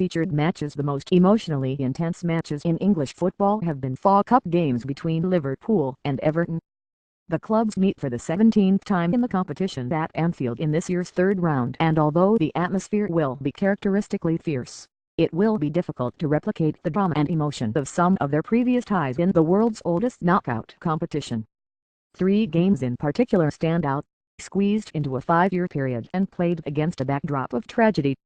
featured matches. The most emotionally intense matches in English football have been FA Cup games between Liverpool and Everton. The clubs meet for the 17th time in the competition at Anfield in this year's third round, and although the atmosphere will be characteristically fierce, it will be difficult to replicate the drama and emotion of some of their previous ties in the world's oldest knockout competition. 3 games in particular stand out, squeezed into a 5-year period and played against a backdrop of tragedy.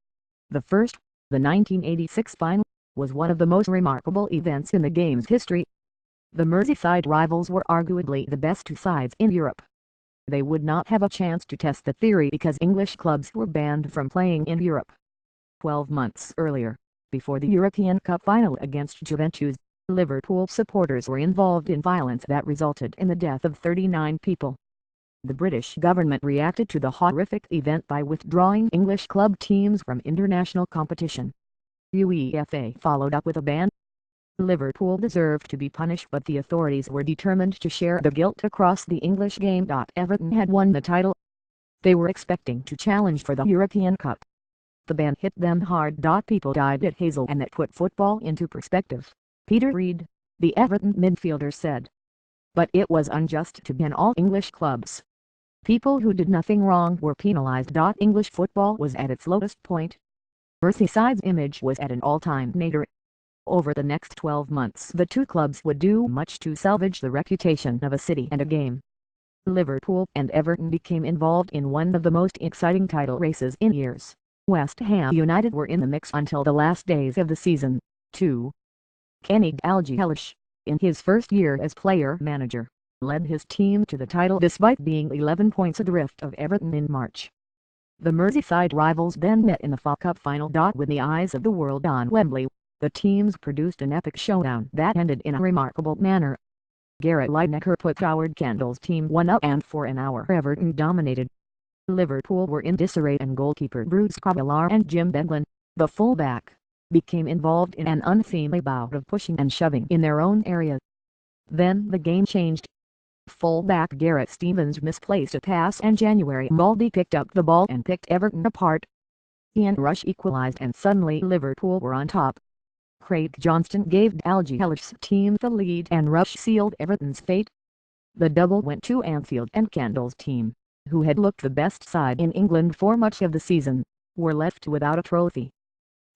The first, the 1986 final, was one of the most remarkable events in the game's history. The Merseyside rivals were arguably the best 2 sides in Europe. They would not have a chance to test the theory because English clubs were banned from playing in Europe. 12 months earlier, before the European Cup final against Juventus, Liverpool supporters were involved in violence that resulted in the death of 39 people. The British government reacted to the horrific event by withdrawing English club teams from international competition. UEFA followed up with a ban. Liverpool deserved to be punished, but the authorities were determined to share the guilt across the English game. Everton had won the title. They were expecting to challenge for the European Cup. The ban hit them hard. People died at Hazel, and that put football into perspective, Peter Reid, the Everton midfielder, said. But it was unjust to ban all English clubs. People who did nothing wrong were penalised. English football was at its lowest point. Merseyside's image was at an all-time nadir. Over the next 12 months the 2 clubs would do much to salvage the reputation of a city and a game. Liverpool and Everton became involved in one of the most exciting title races in years. West Ham United were in the mix until the last days of the season, too. Kenny Dalglish, in his first year as player-manager, led his team to the title despite being 11 points adrift of Everton in March. The Merseyside rivals then met in the FA Cup final. With the eyes of the world on Wembley, the teams produced an epic showdown that ended in a remarkable manner. Gary Lineker put Howard Kendall's team 1-up, and for an hour Everton dominated. Liverpool were in disarray, and goalkeeper Bruce Cavallar and Jim Beglin, the fullback, became involved in an unseemly bout of pushing and shoving in their own area. Then the game changed. Fullback Gareth Stevens misplaced a pass, and January Mouldy picked up the ball and picked Everton apart. Ian Rush equalised, and suddenly Liverpool were on top. Craig Johnston gave Dalglish's team the lead, and Rush sealed Everton's fate. The double went to Anfield, and Kendall's team, who had looked the best side in England for much of the season, were left without a trophy.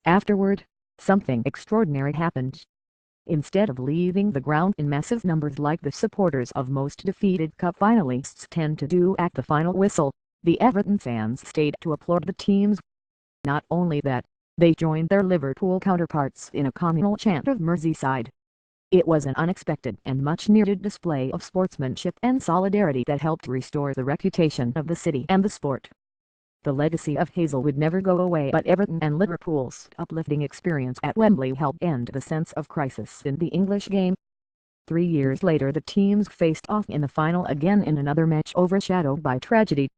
Afterward, something extraordinary happened. Instead of leaving the ground in massive numbers like the supporters of most defeated cup finalists tend to do at the final whistle, the Everton fans stayed to applaud the teams. Not only that, they joined their Liverpool counterparts in a communal chant of Merseyside. It was an unexpected and much-needed display of sportsmanship and solidarity that helped restore the reputation of the city and the sport. The legacy of Hazel would never go away, but Everton and Liverpool's uplifting experience at Wembley helped end the sense of crisis in the English game. 3 years later the teams faced off in the final again in another match overshadowed by tragedy.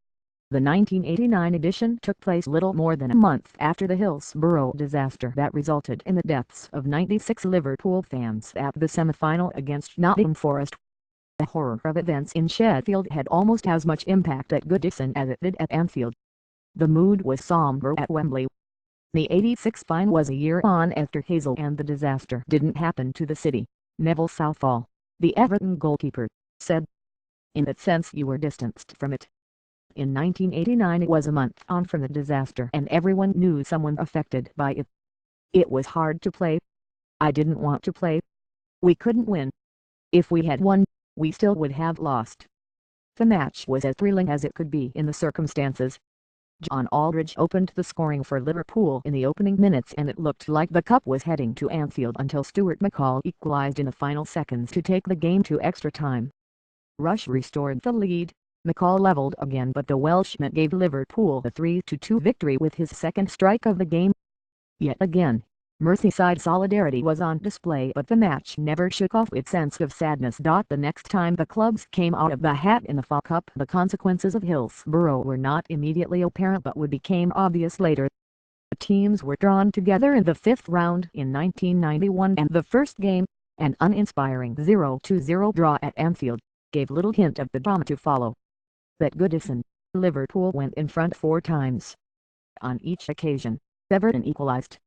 The 1989 edition took place little more than a month after the Hillsborough disaster that resulted in the deaths of 96 Liverpool fans at the semi-final against Nottingham Forest. The horror of events in Sheffield had almost as much impact at Goodison as it did at Anfield. The mood was somber at Wembley. The 86 final was a year on after Hazel, and the disaster didn't happen to the city. Neville Southall, the Everton goalkeeper, said. In that sense you were distanced from it. In 1989 it was a month on from the disaster, and everyone knew someone affected by it. It was hard to play. I didn't want to play. We couldn't win. If we had won, we still would have lost. The match was as thrilling as it could be in the circumstances. John Aldridge opened the scoring for Liverpool in the opening minutes, and it looked like the cup was heading to Anfield until Stuart McCall equalised in the final seconds to take the game to extra time. Rush restored the lead. McCall levelled again, but the Welshman gave Liverpool a 3-2 victory with his second strike of the game. Yet again, Merseyside solidarity was on display, but the match never shook off its sense of sadness. The next time the clubs came out of the hat in the FA Cup, the consequences of Hillsborough were not immediately apparent but became obvious later. The teams were drawn together in the 5th round in 1991, and the first game, an uninspiring 0-0 draw at Anfield, gave little hint of the drama to follow. At Goodison, Liverpool went in front 4 times. On each occasion, Everton equalised.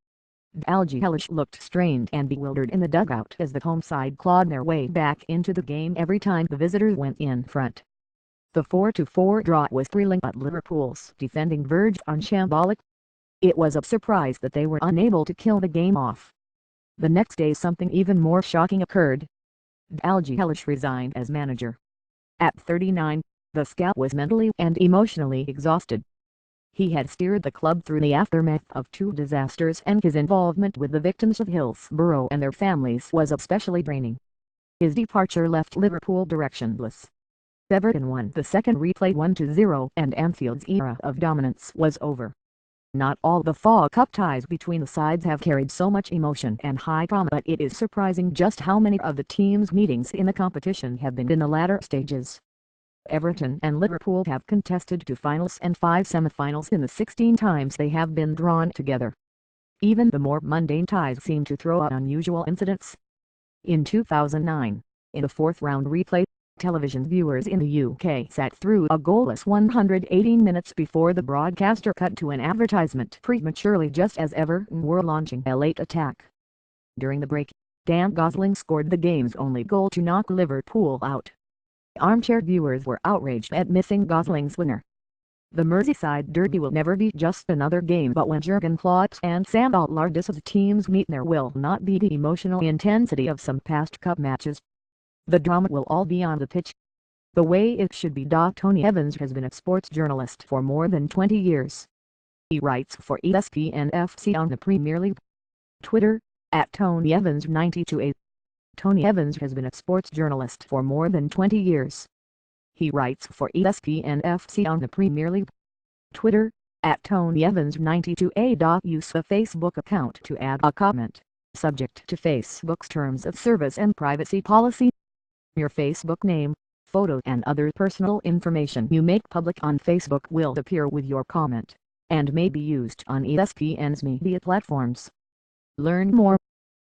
Dalglish looked strained and bewildered in the dugout as the home side clawed their way back into the game every time the visitors went in front. The 4-4 draw was thrilling, but Liverpool's defending verged on shambolic. It was a surprise that they were unable to kill the game off. The next day something even more shocking occurred. Dalglish resigned as manager. At 39, the scout was mentally and emotionally exhausted. He had steered the club through the aftermath of two disasters, and his involvement with the victims of Hillsborough and their families was especially draining. His departure left Liverpool directionless. Everton won the second replay 1-0, and Anfield's era of dominance was over. Not all the FA Cup ties between the sides have carried so much emotion and high drama, but it is surprising just how many of the teams' meetings in the competition have been in the latter stages. Everton and Liverpool have contested 2 finals and 5 semi-finals in the 16 times they have been drawn together. Even the more mundane ties seem to throw out unusual incidents. In 2009, in the 4th round replay, television viewers in the UK sat through a goalless 118 minutes before the broadcaster cut to an advertisement prematurely just as Everton were launching a late attack. During the break, Dan Gosling scored the game's only goal to knock Liverpool out. Armchair viewers were outraged at missing Gosling's winner. The Merseyside derby will never be just another game, but when Jurgen Klopp and Sam Allardyce's teams meet, there will not be the emotional intensity of some past cup matches. The drama will all be on the pitch. The way it should be. Tony Evans has been a sports journalist for more than 20 years. He writes for ESPN FC on the Premier League. Twitter, @TonyEvans92A. Tony Evans has been a sports journalist for more than 20 years. He writes for ESPN FC on the Premier League. Twitter, @TonyEvans92A. Use the Facebook account to add a comment, subject to Facebook's terms of service and privacy policy. Your Facebook name, photo and other personal information you make public on Facebook will appear with your comment, and may be used on ESPN's media platforms. Learn more